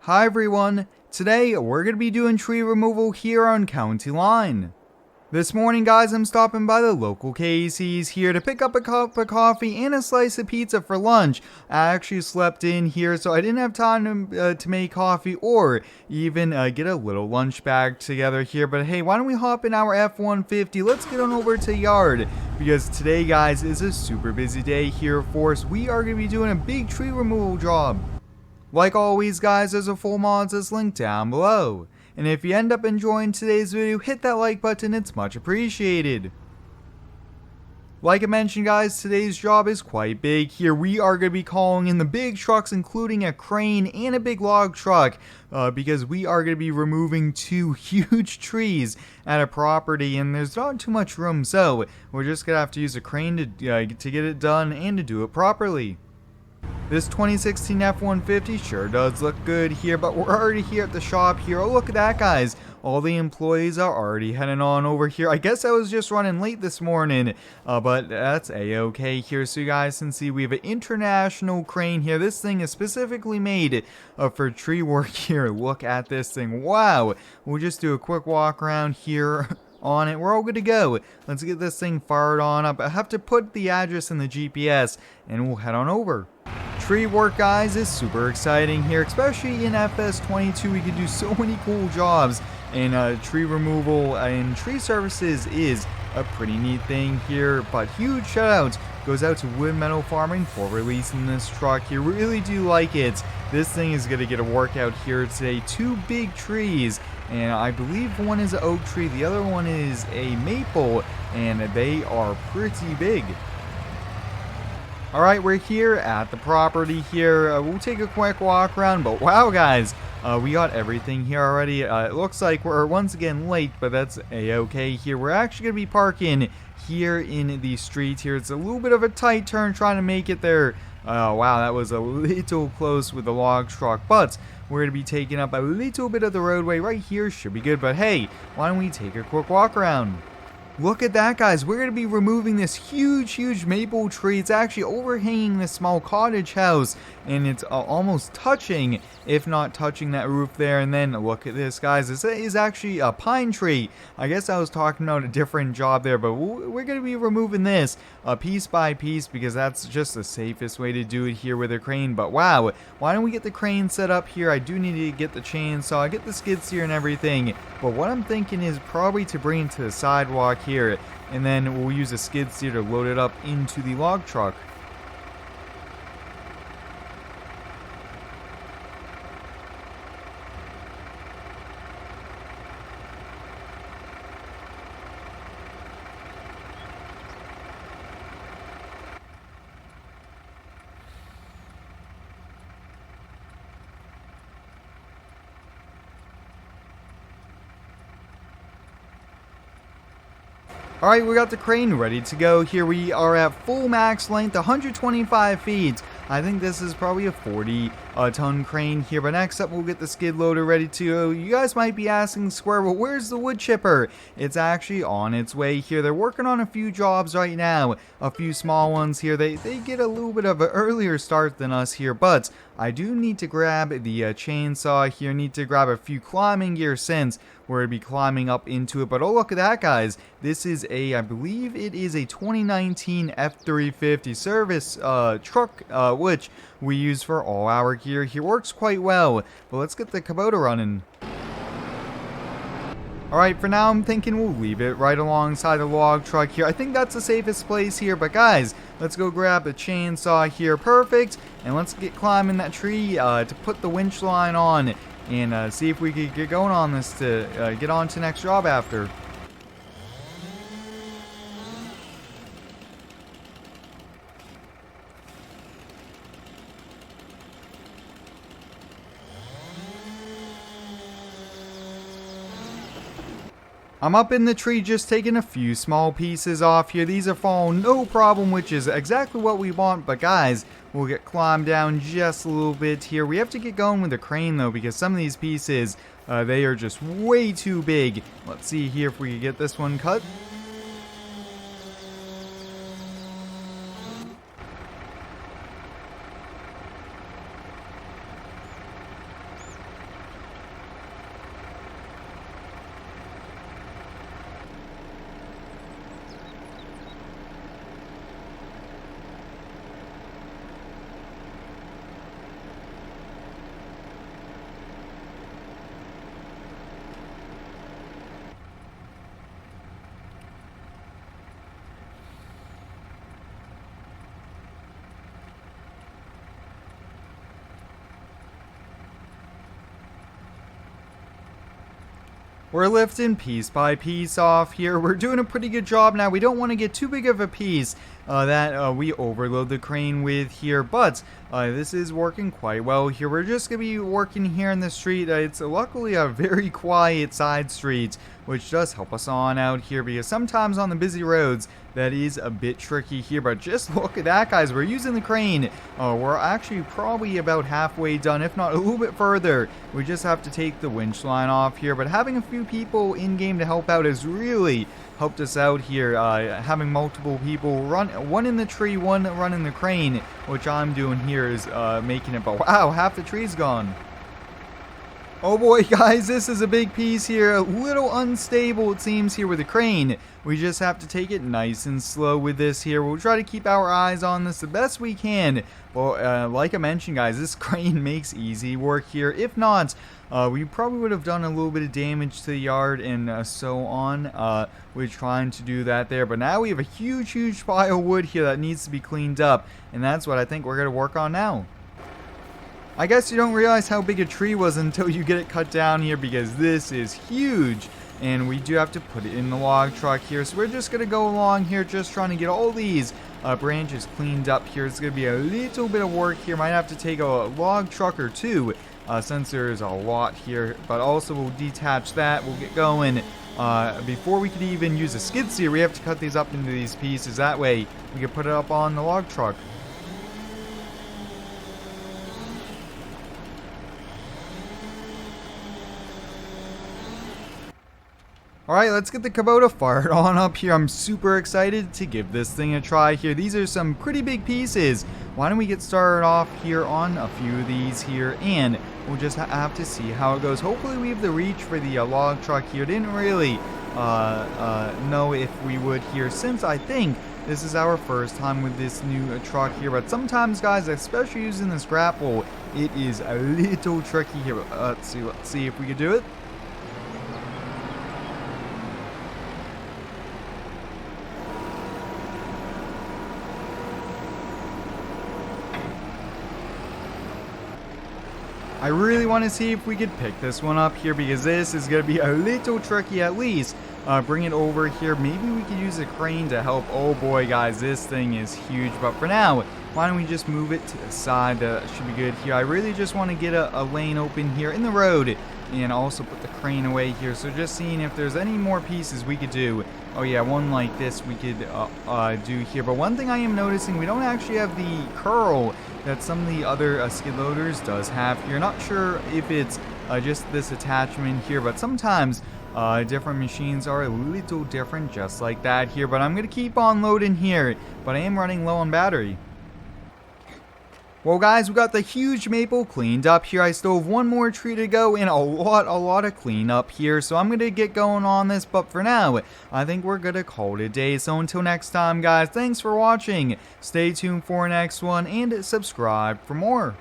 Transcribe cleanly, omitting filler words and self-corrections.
Hi everyone, today we're going to be doing tree removal here on County Line. This morning guys, I'm stopping by the local Casey's here to pick up a cup of coffee and a slice of pizza for lunch. I actually slept in here so I didn't have time to make coffee or even get a little lunch bag together here. But hey, why don't we hop in our F-150, let's get on over to Yard. Because today guys is a super busy day here for us. We are going to be doing a big tree removal job. Like always guys, there's a full mods link down below. And if you end up enjoying today's video, hit that like button, it's much appreciated. Like I mentioned guys, today's job is quite big here. We are going to be calling in the big trucks, including a crane and a big log truck, because we are going to be removing two huge trees at a property and there's not too much room, so we're just going to have to use a crane to get it done and to do it properly. This 2016 F-150 sure does look good here, but we're already here at the shop here. Oh, look at that, guys. All the employees are already heading on over here. I guess I was just running late this morning, but that's a-okay here. So you guys can see we have an international crane here. This thing is specifically made for tree work here. Look at this thing. Wow. We'll just do a quick walk around here. On it, we're all good to go. Let's get this thing fired on up. I have to put the address in the GPS and we'll head on over. Tree work guys is super exciting here, especially in FS22. We can do so many cool jobs, and tree removal and tree services is a pretty neat thing here. But huge shout out goes out to Wood Metal Farming for releasing this truck. You really do like it. This thing is going to get a workout here today. Two big trees, and I believe one is an oak tree, the other one is a maple, and they are pretty big. Alright, we're here at the property here. We'll take a quick walk around, but wow guys, we got everything here already. It looks like we're once again late, but that's a-okay here. We're actually going to be parking here in the street here. It's a little bit of a tight turn trying to make it there. Wow, that was a little close with the log truck, but we're going to be taking up a little bit of the roadway right here. Should be good, but hey, why don't we take a quick walk around? Look at that guys, we're going to be removing this huge maple tree. It's actually overhanging this small cottage house, and it's almost touching, if not touching, that roof there. And then look at this guys, this is actually a pine tree. I guess I was talking about a different job there, but we're going to be removing this piece by piece because that's just the safest way to do it here with a crane. But wow, why don't we get the crane set up here? I do need to get the chainsaw, get the skid steer and everything, but what I'm thinking is probably to bring it to the sidewalk here, and then we'll use a skid steer to load it up into the log truck. Alright, we got the crane ready to go. Here we are at full max length, 125 feet. I think this is probably a 40-ton crane here. But next up, we'll get the skid loader ready to go. You guys might be asking, Square, well, where's the wood chipper? It's actually on its way here. They're working on a few jobs right now, a few small ones here. They get a little bit of an earlier start than us here, but I do need to grab the chainsaw here. Need to grab a few climbing gear since we're going to be climbing up into it. But oh, look at that, guys. This is I believe it is a 2019 F-350 service truck, which we use for all our gear here. Works quite well. But let's get the Kubota running. Alright, for now I'm thinking we'll leave it right alongside the log truck here. I think that's the safest place here, but guys, let's go grab the chainsaw here. Perfect. And let's get climbing that tree to put the winch line on and see if we can get going on this to get on to the next job after. I'm up in the tree just taking a few small pieces off here. These are falling no problem, which is exactly what we want. But guys, we'll get climbed down just a little bit here. We have to get going with the crane though, because some of these pieces, they are just way too big. Let's see here if we can get this one cut. We're lifting piece by piece off here. We're doing a pretty good job now. We don't want to get too big of a piece that we overload the crane with here, but this is working quite well here. We're just going to be working here in the street. It's luckily a very quiet side street, which does help us on out here, because sometimes on the busy roads that is a bit tricky here. But just look at that, guys. We're using the crane. We're actually probably about halfway done, if not a little bit further. We just have to take the winch line off here, but having a few people in game to help out has really helped us out here. Having multiple people run, one in the tree, one running the crane, which I'm doing here, is making it. But wow, half the tree's gone. Oh boy, guys, this is a big piece here. A little unstable, it seems, here with the crane. We just have to take it nice and slow with this here. We'll try to keep our eyes on this the best we can. Well, like I mentioned, guys, this crane makes easy work here. If not, we probably would have done a little bit of damage to the yard and so on. We're trying to do that there. But now we have a huge pile of wood here that needs to be cleaned up. And that's what I think we're going to work on now. I guess you don't realize how big a tree was until you get it cut down here, because this is huge. And we do have to put it in the log truck here. So we're just going to go along here just trying to get all these branches cleaned up here. It's going to be a little bit of work here. Might have to take a log truck or two since there's a lot here. But also we'll detach that. We'll get going. Before we could even use a skid steer, we have to cut these up into these pieces. That way we can put it up on the log truck. Alright, let's get the Kubota fired on up here. I'm super excited to give this thing a try here. These are some pretty big pieces. Why don't we get started off here on a few of these here, and we'll just have to see how it goes. Hopefully we have the reach for the log truck here. Didn't really know if we would here, since I think this is our first time with this new truck here. But sometimes, guys, especially using this grapple, it is a little tricky here. Let's see if we can do it. I really want to see if we could pick this one up here, because this is going to be a little tricky at least. Bring it over here. Maybe we could use a crane to help. Oh boy, guys, this thing is huge. But for now, why don't we just move it to the side? Should be good here. I really just want to get a lane open here in the road and also put the crane away here. So just seeing if there's any more pieces we could do. Oh yeah, one like this we could do here. But one thing I am noticing, we don't actually have the curl that some of the other skid loaders does have here. Not sure if it's just this attachment here, but sometimes different machines are a little different, just like that here. But I'm going to keep on loading here, but I am running low on battery. Well, guys, we got the huge maple cleaned up here. I still have one more tree to go and a lot of cleanup here. So I'm going to get going on this. But for now, I think we're going to call it a day. So until next time, guys, thanks for watching. Stay tuned for the next one and subscribe for more.